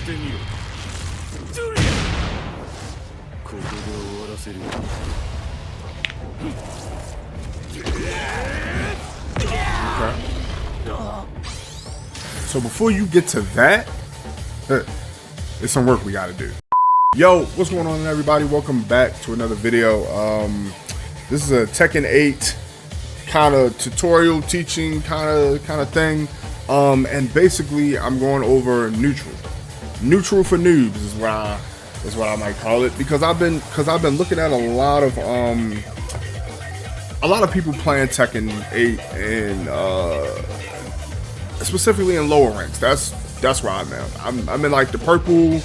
So before you get to that, there's some work we gotta do. Yo, what's going on, everybody? Welcome back to another video. This is a Tekken 8 kind of tutorial teaching kind of thing. And basically I'm going over neutral for noobs is what I might call it, because I've been looking at a lot of people playing Tekken 8 and specifically in lower ranks. That's where I'm at. I'm in like the purple,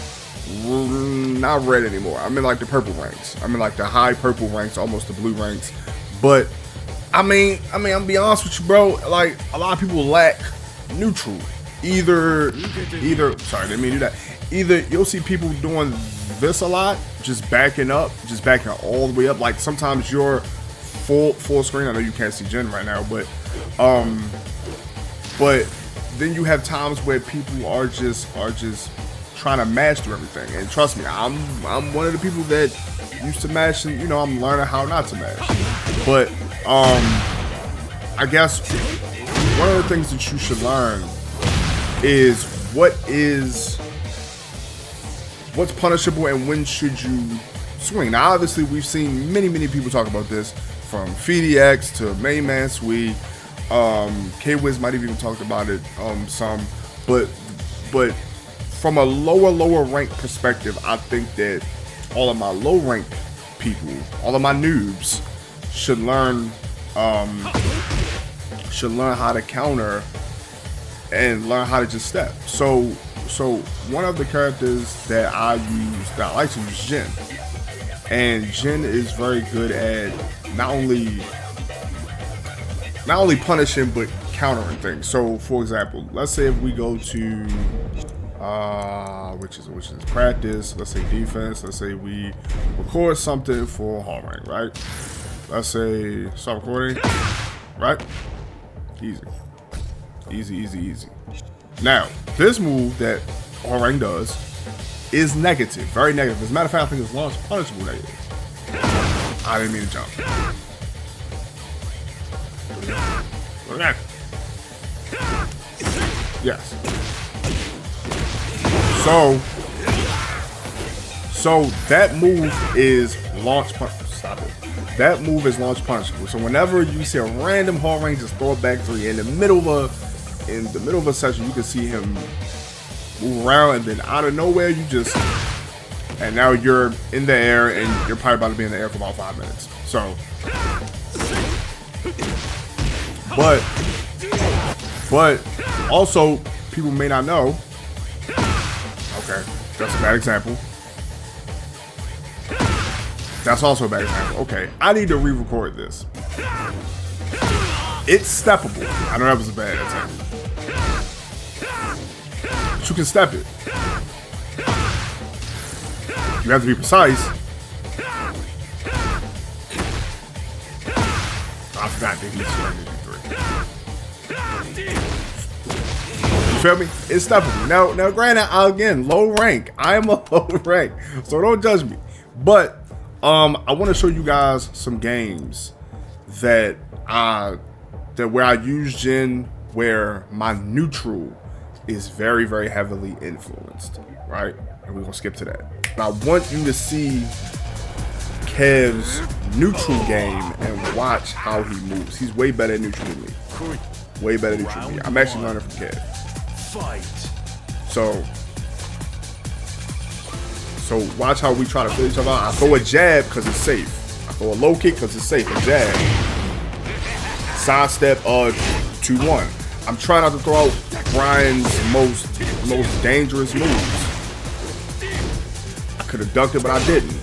not red anymore. I'm in like the purple ranks. I'm in like the high purple ranks, almost the blue ranks. But I mean, I'm gonna be honest with you, bro. Like, a lot of people lack neutral. Either sorry, didn't mean to do that. Either you'll see people doing this a lot, just backing all the way up. Like sometimes you're full screen. I know you can't see Jen right now, but then you have times where people are just trying to master everything. And trust me, I'm one of the people that used to mash, and I'm learning how not to mash. But I guess one of the things that you should learn is what's punishable and when should you swing. Now obviously we've seen many people talk about this, from FDX to Main Man Sweet. K-Wiz might have even talked about it some, but from a lower rank perspective, I think that all of my low rank people, all of my noobs, should learn how to counter and learn how to just step. So one of the characters that I like to use, Jin, and Jin is very good at not only punishing but countering things. So for example, let's say if we go to which is practice, let's say defense, let's say we record something for Hwoarang, right? Let's say start recording, right? Easy. Now, this move that Hwoarang does is negative, very negative. As a matter of fact, I think it's launch punishable negative. I didn't mean to jump. Go back. Yes. So that move is launch punishable. Stop it. That move is launch punishable. So whenever you see a random Hwoarang just throw it back 3 in the middle of a session, you can see him move around, and then out of nowhere and now you're in the air, and you're probably about to be in the air for about 5 minutes. So, but also people may not know. Okay, that's a bad example. That's also a bad example. Okay, I need to re-record this. It's steppable. I know that was a bad example. But you can step it. You have to be precise. I forgot that he's trying to do 3. You feel me? It's steppable. Now granted, again, low rank. I am a low rank, so don't judge me. But I want to show you guys some games that where I use Jin, where my neutral is very heavily influenced, right? And we're gonna skip to that. And I want you to see Kev's neutral game and watch how he moves. He's way better at neutral than me. Way better at neutral than me. I'm actually learning from Kev. So watch how we try to fill each other out. I throw a jab because it's safe. I throw a low kick because it's safe. A jab. Sidestep 2-1. I'm trying not to throw out Brian's most dangerous moves. I could have ducked it, but I didn't.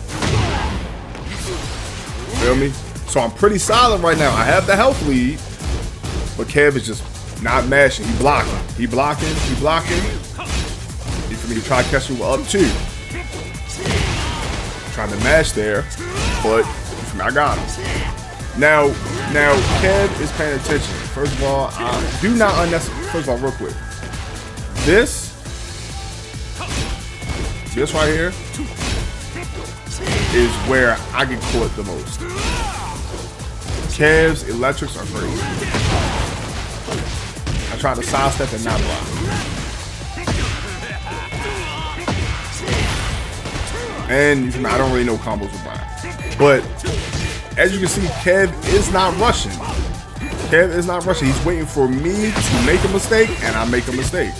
Feel me? So I'm pretty solid right now. I have the health lead, but Kev is just not mashing. He blocking. You feel me? He try to catch me with up 2. Trying to mash there, but I got him. Now Kev is paying attention. First of all, do not unnecessarily. First of all, real quick, this this right here is where I get caught the most. Kev's electrics are crazy. I try to sidestep and not block. And I don't really know combos with Brian. But as you can see, Kev is not rushing. Kev is not rushing. He's waiting for me to make a mistake, and I make a mistake.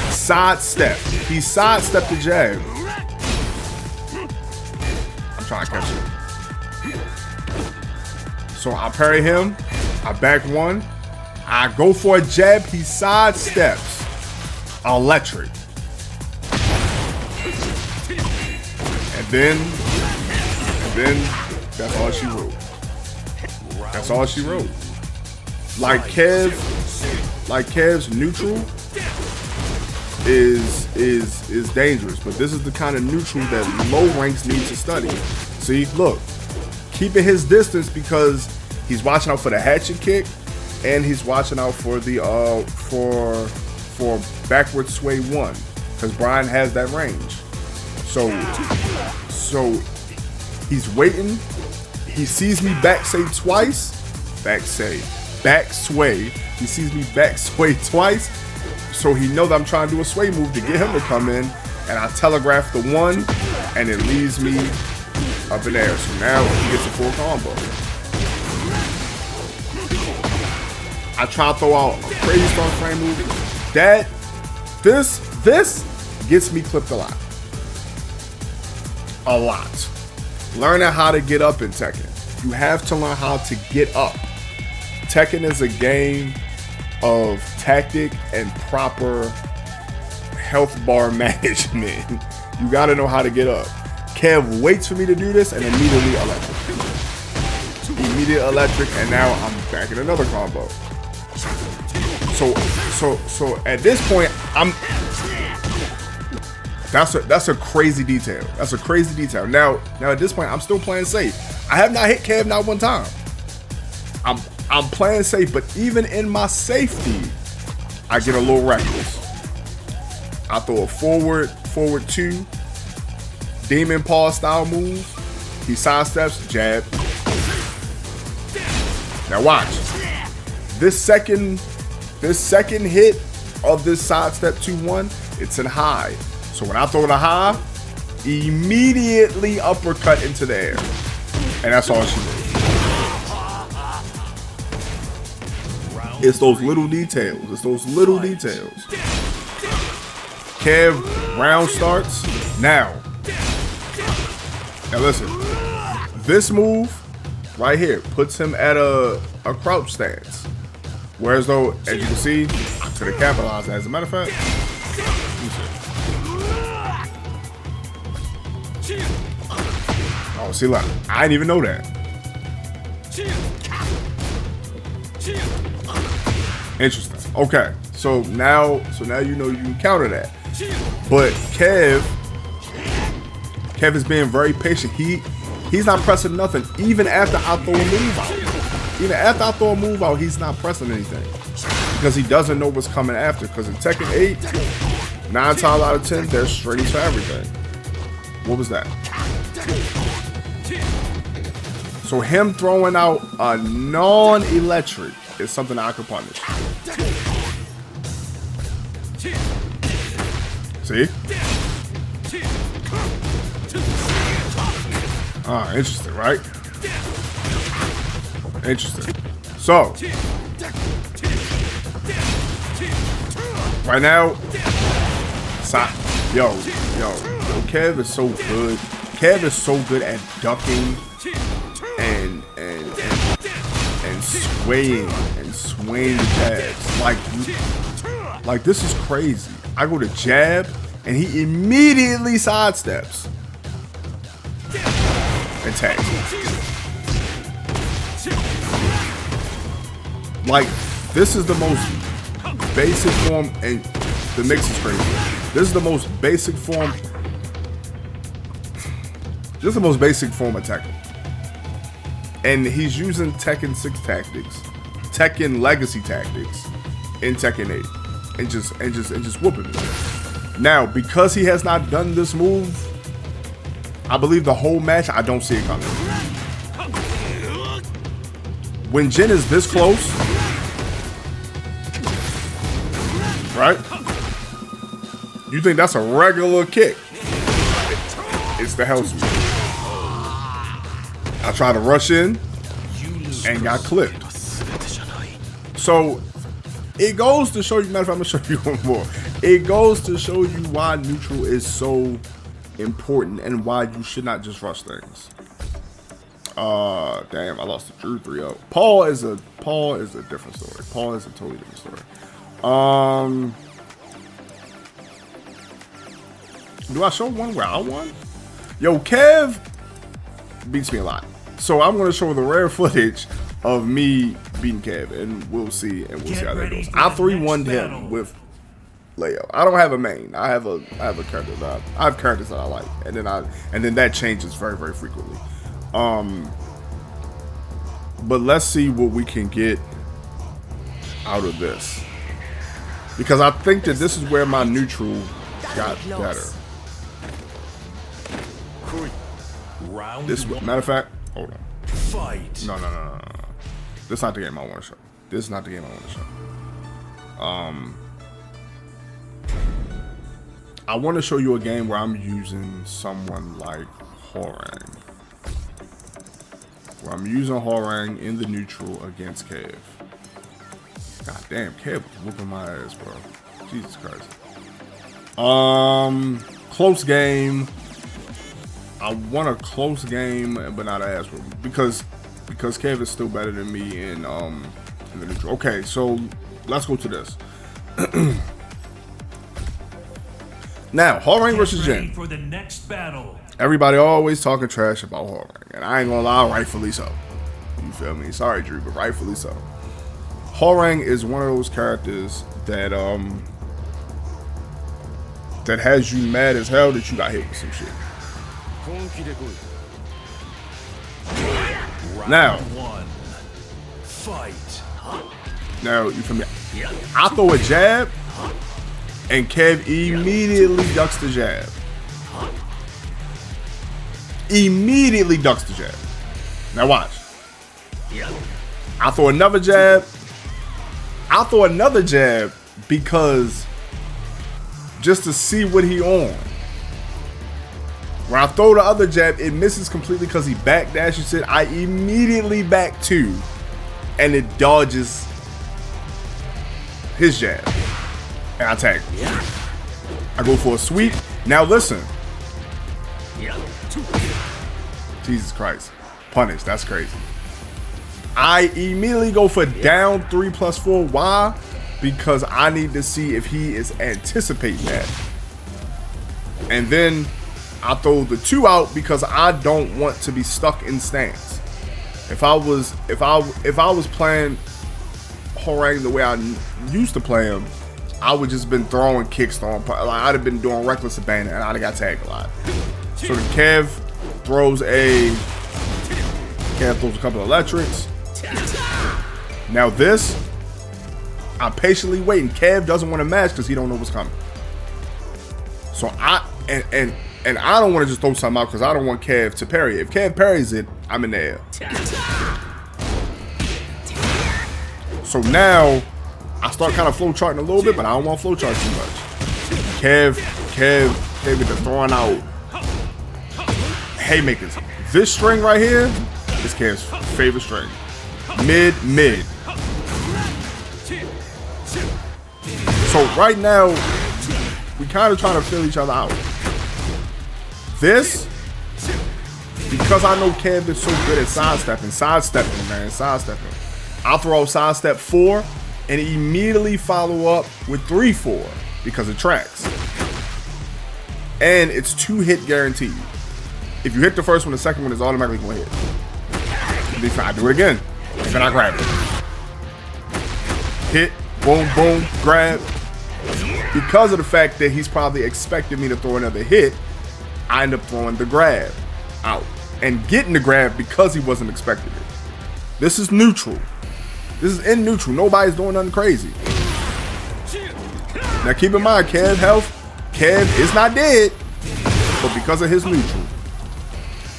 Sidestep. He sidestepped the jab. I'm trying to catch him. So I parry him. I back one. I go for a jab. He sidesteps. Electric. And then that's all she wrote. That's all she wrote. Like Kev's neutral is dangerous, but this is the kind of neutral that low ranks need to study. See, look, keeping his distance because he's watching out for the hatchet kick, and he's watching out for the for backward sway one, because Brian has that range. So he's waiting. He sees me back sway twice. Back sway. He sees me back sway twice. So he knows that I'm trying to do a sway move to get him to come in. And I telegraph the one, and it leaves me up in there. So now he gets a full combo. I try to throw out a crazy strong frame move. This gets me clipped a lot. A lot. Learning how to get up in Tekken. You have to learn how to get up. Tekken is a game of tactic and proper health bar management. You gotta know how to get up. Kev waits for me to do this and immediately electric. Immediate electric, and now I'm back in another combo. So at this point, that's a crazy detail. That's a crazy detail. Now at this point, I'm still playing safe. I have not hit Kev not one time. I'm playing safe, but even in my safety, I get a little reckless. I throw a forward two, demon paw style move. He sidesteps, jab. Now watch. This second hit of this sidestep 2-1, it's in high. So when I throw the high, immediately uppercut into the air. And that's all she did. It's those little details. It's those little details. Kev, round starts. Now listen. This move right here puts him at a crouch stance. Whereas though, as you can see, I could have capitalized. As a matter of fact, oh, see, look, I didn't even know that. Interesting. Okay, so now you know you can counter that. But Kev is being very patient. He's not pressing nothing. Even after I throw a move out. Even after I throw a move out, he's not pressing anything. Because he doesn't know what's coming after. Because in Tekken 8, 9 times out of 10, there's straighties for everything. What was that? So him throwing out a non-electric is something I could punish. See? Ah, interesting, right? Interesting. So, right now, yo, Kev is so good. Kev is so good at ducking and swaying the jabs. Like this is crazy. I go to jab and he immediately sidesteps and tags me. Like, this is the most basic form, and the mix is crazy. This is the most basic form. This is the most basic form of Tekken. And he's using Tekken 6 tactics, Tekken Legacy tactics in Tekken 8, and just whooping me. Now, because he has not done this move, I believe the whole match, I don't see it coming. When Jin is this close, right? You think that's a regular kick? It's the hell sweep. I tried to rush in and got clipped. So it goes to show you, matter of fact, I'm gonna show you one more. It goes to show you why neutral is so important and why you should not just rush things. Damn, I lost the Drew 3-0. Paul is a different story. Paul is a totally different story. Do I show one where I won? Yo, Kev beats me a lot. So I'm gonna show the rare footage of me beating Kev, and we'll see how that goes. I 3-1'd him with Leo. I don't have a main. I have characters that I have characters that I like, and then that changes very, very frequently. But let's see what we can get out of this, because I think that this is where my neutral got better. This, matter of fact, hold on. Fight. No. This is not the game I want to show. This is not the game I want to show. I want to show you a game where I'm using someone like Hwoarang. Where I'm using Hwoarang in the neutral against Kev. God damn, Kev was whooping my ass, bro. Jesus Christ. Close game. I want a close game, but not an ass whooping, because Kev is still better than me in the neutral. Okay, so let's go to this. Now, Hwoarang versus Jin. For the next battle. Everybody always talking trash about Hwoarang, and I ain't gonna lie, rightfully so. You feel me? Sorry, Drew, but rightfully so. Hwoarang is one of those characters that that has you mad as hell that you got hit with some shit. Now, you feel me? I throw a jab, and Kev immediately ducks the jab. Immediately ducks the jab. Now watch. I throw another jab. I'll throw another jab because just to see what he on. When I throw the other jab, it misses completely because he backdashes it. I immediately back two, and it dodges his jab, and I tag him. I go for a sweep. Now listen. Jesus Christ. Punish. That's crazy. I immediately go for down 3+4. Why? Because I need to see if he is anticipating that. And then I throw the 2 out because I don't want to be stuck in stance. If I was playing Hwoarang the way I used to play him, I would just been throwing kicks on. Like I'd have been doing reckless abandon, and I'd have got tagged a lot. So the Kev throws a couple of electrics. Now this, I'm patiently waiting. Kev doesn't want to match because he don't know what's coming. So I don't want to just throw something out because I don't want Kev to parry it. If Kev parries it, I'm in the air. So now I start kind of flow charting a little bit, but I don't want to flow chart too much. Kev with the throwing out haymakers. This string right here is Kev's favorite string. Mid. So right now, we kind of trying to fill each other out. This, because I know Kev is so good at sidestepping, I'll throw out sidestep 4 and immediately follow up with 3-4 because it tracks. And it's 2-hit guaranteed. If you hit the first one, the second one is automatically going to hit. I do it again, and then I grab it. Hit, boom, boom, grab. Because of the fact that he's probably expected me to throw another hit, I end up throwing the grab out and getting the grab because he wasn't expecting it. This is neutral. This is in neutral. Nobody's doing nothing crazy. Now keep in mind, Kev's Kev is not dead, but because of his neutral.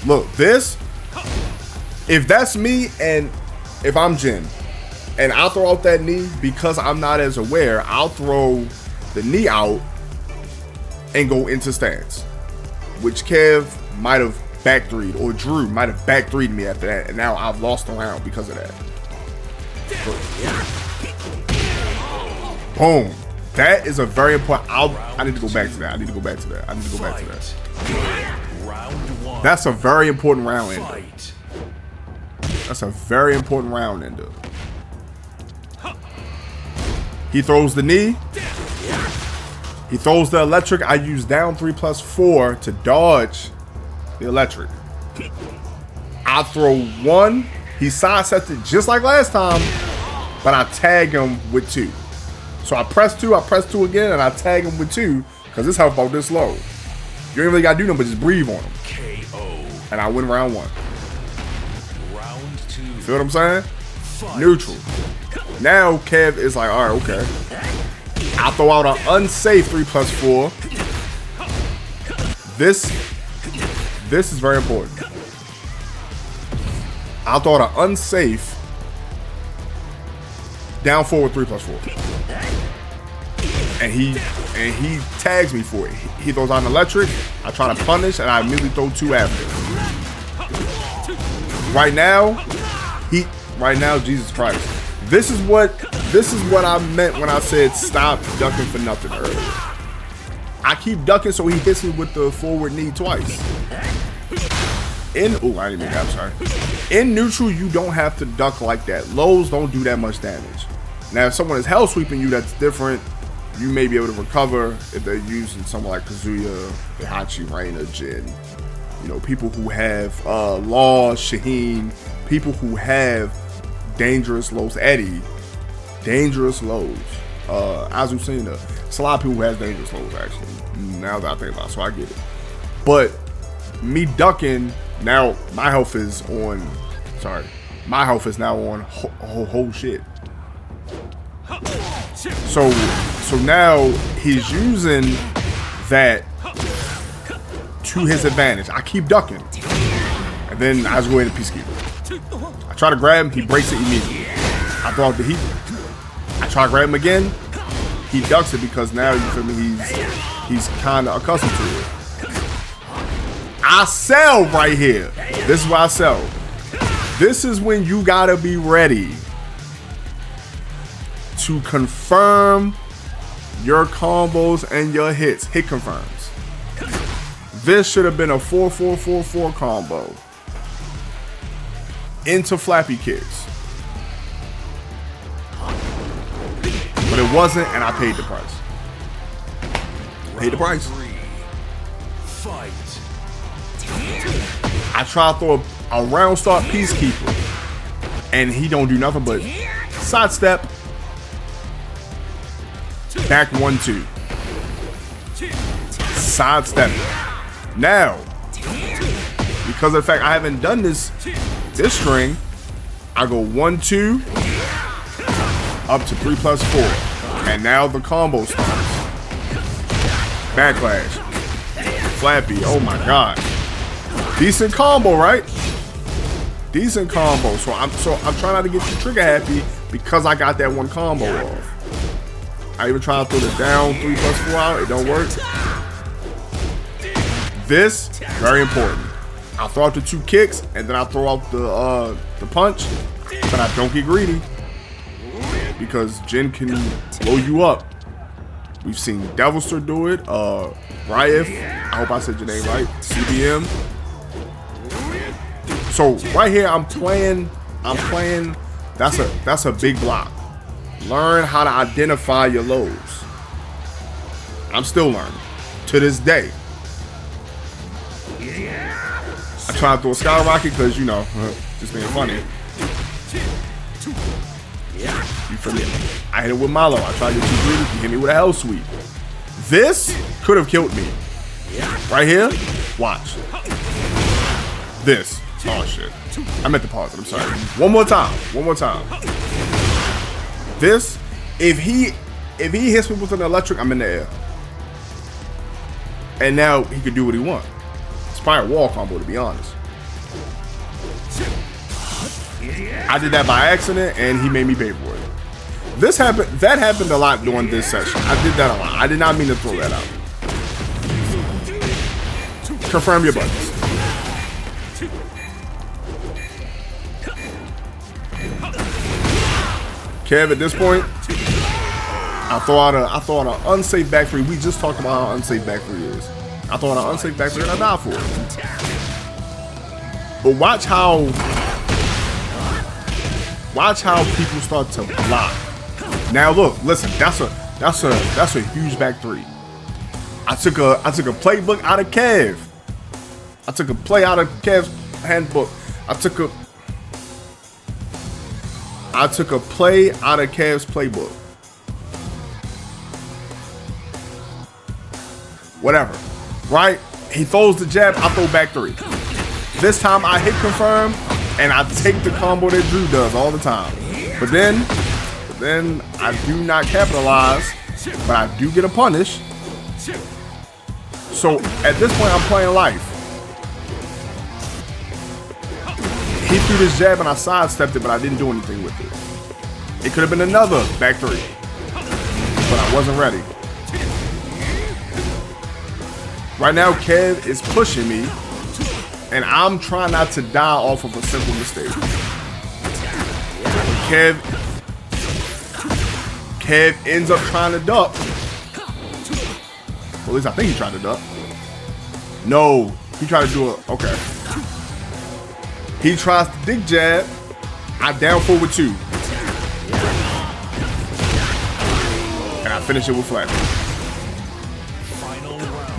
Look, this, if that's me and if I'm Jin, and I'll throw out that knee because I'm not as aware, I'll throw the knee out and go into stance, which Kev might have back 3'd, or Drew might have back 3'd me after that, and now I've lost the round because of that. Boom. That is a very important. I need to go back to that. I need to go back to that. I need to go back to that. That's a very important round ender. That's a very important round ender. He throws the knee. He throws the electric. I use down 3+4 to dodge the electric. I throw one. He sidestepped it just like last time, but I tag him with 2. So I press 2 again, and I tag him with 2 because this health about this low. You ain't really gotta do nothing but just breathe on him. KO. And I win round 1. Round 2. You feel what I'm saying? Fight. Neutral. Now Kev is like, all right, okay. I throw out an unsafe 3+4. This is very important. I'll throw out an unsafe down forward 3+4. And he tags me for it. He throws out an electric. I try to punish, and I immediately throw 2 after. Right now, Jesus Christ. This is what I meant when I said stop ducking for nothing earlier. I keep ducking so he hits me with the forward knee twice. I didn't mean that, I'm sorry. In neutral, you don't have to duck like that. Lows don't do that much damage. Now, if someone is hell sweeping you, that's different. You may be able to recover if they're using someone like Kazuya, Heihachi, Reina, Jin. You know, people who have Law, Shaheen, people who have dangerous lows. Eddie, dangerous lows. Azucena. It's a lot of people who have dangerous lows, actually. Now that I think about it, so I get it. But me ducking, now my health is on. Sorry, my health is now on whole shit. So now he's using that to his advantage. I keep ducking, and then I just go into Peacekeeper. I try to grab him, he breaks it immediately. I throw out the heat. I try to grab him again. He ducks it because now, you feel me, he's kind of accustomed to it. I sell right here. This is why I sell. This is when you gotta be ready to confirm your combos and your hits. Hit confirms. This should have been a 4-4-4-4 combo into flappy kicks. But it wasn't, and I paid the price. Paid the price. I try to throw a round start Peacekeeper, and he don't do nothing but sidestep, back 1-2, sidestep. Now, because of the fact I haven't done this string, I go 1-2 up to 3+4, and now the combo starts. Backlash, flappy. Oh my god, decent combo, right? Decent combo. So I'm trying not to get too trigger happy because I got that one combo off. I even try to throw the down 3+4 out. It don't work. This very important. I throw out the 2 kicks, and then I throw out the punch, but I don't get greedy because Jin can blow you up. We've seen Devilster do it. Ryef, I hope I said your name right. CBM. So right here, I'm playing. That's a big block. Learn how to identify your lows. I'm still learning to this day. I try to throw a skyrocket because, you know, just being funny. You feel me? I hit it with Malo. I tried to get too greedy. He hit me with a hell sweep. This could have killed me. Right here, watch. This. Oh shit. I meant to pause it. I'm sorry. One more time. This, if he hits me with an electric, I'm in the air. And now he could do what he wants. It's probably a wall combo, to be honest. I did that by accident, and he made me pay for it. That happened a lot during this session. I did that a lot. I did not mean to throw that out. Confirm your buttons. Kev, at this point, I throw out an unsafe back three. We just talked about how unsafe back three is. I throw out an unsafe back three and I die for it. But watch how people start to block. Now look, listen, that's a huge back three. I took a playbook out of Kev. I took a play out of Kev's handbook. I took a play out of Kev's playbook. Whatever. Right? He throws the jab, I throw back three. This time I hit confirm and I take the combo that Drew does all the time. But then I do not capitalize, but I do get a punish. So at this point I'm playing life. He threw this jab and I sidestepped it, but I didn't do anything with it. It could have been another back three, but I wasn't ready. Right now, Kev is pushing me, and I'm trying not to die off of a simple mistake. Kev ends up trying to duck. Well, at least I think he tried to duck. No, he tried to do it. Okay. He tries to dig jab. I down forward two. And I finish it with flat.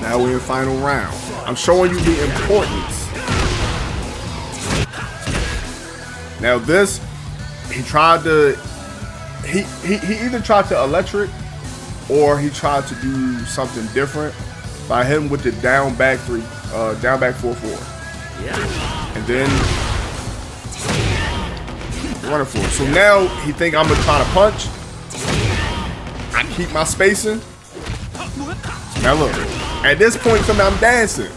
Now we're in final round. I'm showing you the importance. Now this, he either tried to electric or he tried to do something different by hitting with the down back 4-4. And then running for it. So now he think I'm gonna try to punch. I keep my spacing. Now look, at this point, I'm dancing.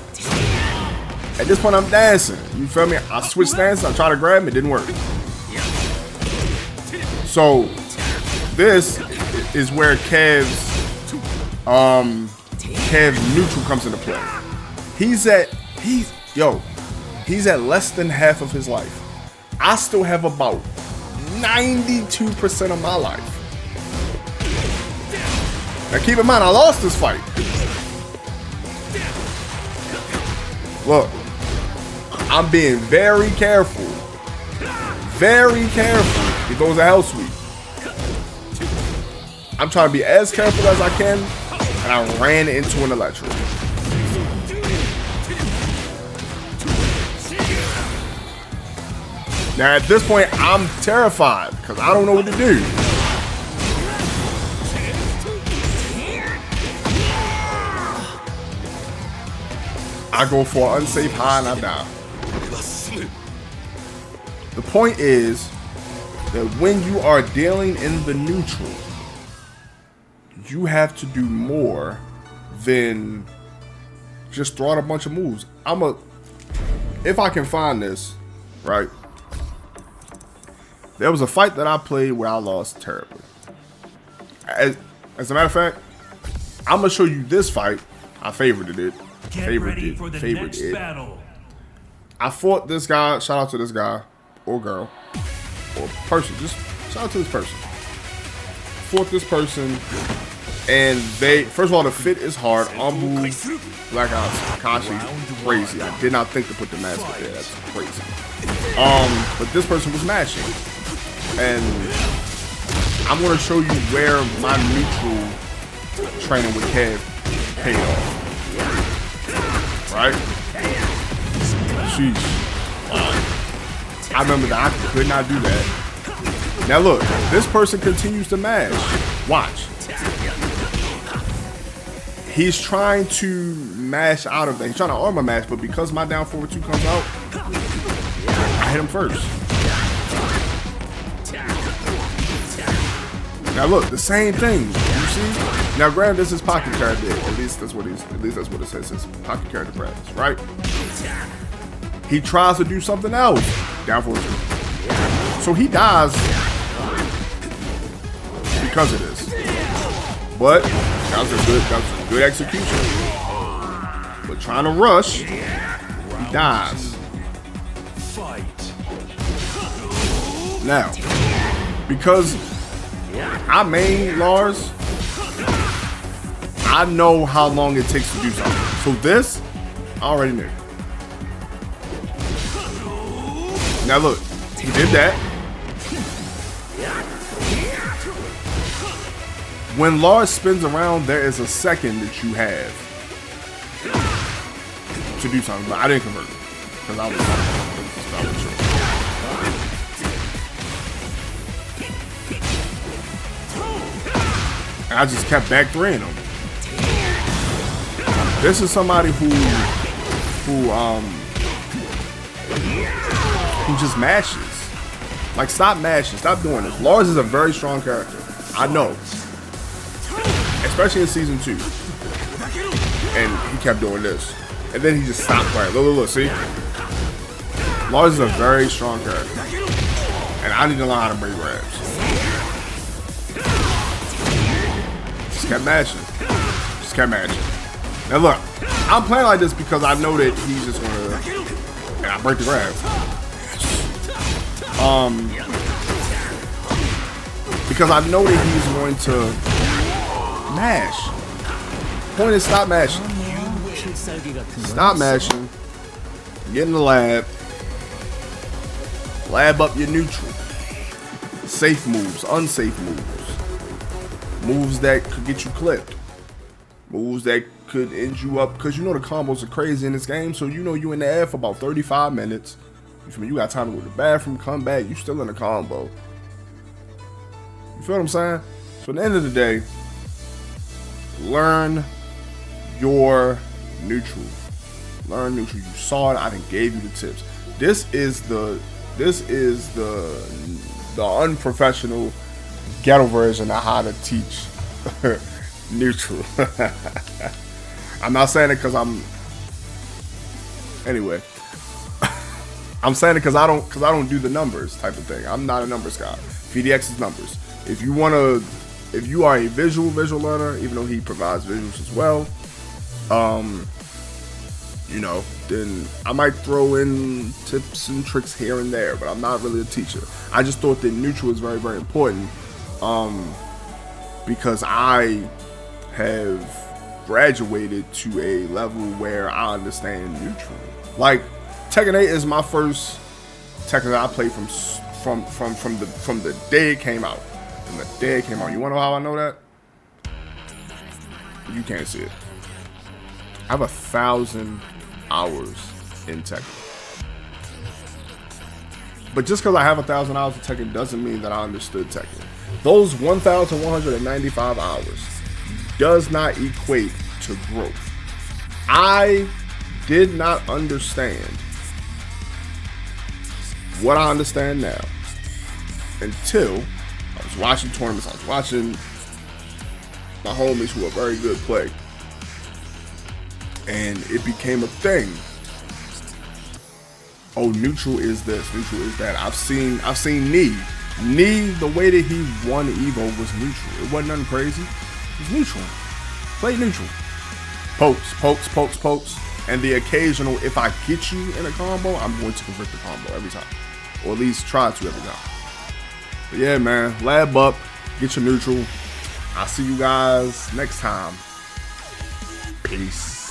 At this point, I'm dancing. You feel me? I switch stances. I try to grab him. It didn't work. So this is where Kev's neutral comes into play. He's at less than half of his life. I still have about 92% of my life. Now keep in mind, I lost this fight. Look, I'm being very careful. Very careful. He goes a hell sweep. I'm trying to be as careful as I can, and I ran into an electric. Now at this point, I'm terrified because I don't know what to do. I go for an unsafe high and I die. The point is that when you are dealing in the neutral, you have to do more than just throw out a bunch of moves. If I can find this, right? There was a fight that I played where I lost terribly. As a matter of fact, I'm gonna show you this fight. I favorited it. Favored it. Battle. I fought this guy. Shout out to this guy or girl or person. Just shout out to this person. Fought this person, and first of all, the fit is hard. Ambu, Black Ops, Kakashi, crazy. I did not think to put the mask up there. That's crazy. But this person was mashing, and I'm gonna show you where my neutral training with Kev paid off. Right? Sheesh. I remember that I could not do that. Now look, this person continues to mash. Watch. He's trying to mash out of that. He's trying to armor mash, but because my down forward 2 comes out, I hit him first. Now look, the same thing. You see? Now granted, this is pocket character. At least that's what it says. It's pocket character practice, right? He tries to do something else. Down for it. So he dies because of this. But that was a good execution. But trying to rush, he dies. Now, because I main Lars, I know how long it takes to do something. So this, I already knew. Now look, he did that. When Lars spins around, there is a second that you have to do something, but I didn't convert it because I was sure. And I just kept back threeing him. This is somebody who just mashes. Like, stop mashing, stop doing this. Lars is a very strong character. I know. Especially in season 2. And he kept doing this. And then he just stopped playing. Look, see? Lars is a very strong character. And I need to learn how to break grabs. Just kept mashing. Now look, I'm playing like this because I know that he's just gonna, and I break the grab. Because I know that he's going to mash. Point is, stop mashing. Stop mashing. Get in the lab. Lab up your neutral. Safe moves, unsafe moves. Moves that could get you clipped. Moves that could end you up, because you know the combos are crazy in this game, so you know you in the air for about 35 minutes. You feel me? You got time to go to the bathroom, come back, you still in the combo. You feel what I'm saying? So at the end of the day, learn your neutral. Learn neutral. You saw it, I done gave you the tips. This is the unprofessional ghetto version of how to teach neutral. I'm not saying it because anyway. I'm saying it because I don't do the numbers type of thing. I'm not a numbers guy. PDX is numbers. If you are a visual learner, even though he provides visuals as well, you know, then I might throw in tips and tricks here and there, but I'm not really a teacher. I just thought that neutral is very, very important, because I have graduated to a level where I understand neutral. Like, Tekken 8 is my first Tekken that I played from the day it came out. From the day it came out. You wanna know how I know that? You can't see it. I have 1,000 hours in Tekken. But just because I have 1,000 hours in Tekken doesn't mean that I understood Tekken. Those 1,195 hours does not equate to growth. I did not understand what I understand now until I was watching tournaments. I was watching my homies who are very good play, and it became a thing. Oh, neutral is this, neutral is that. I've seen Knee, the way that he won Evo was neutral. It wasn't nothing crazy. It was neutral. Play neutral. Pokes. And the occasional, if I get you in a combo, I'm going to convert the combo every time. Or at least try to every time. But yeah, man, lab up, get your neutral. I'll see you guys next time. Peace.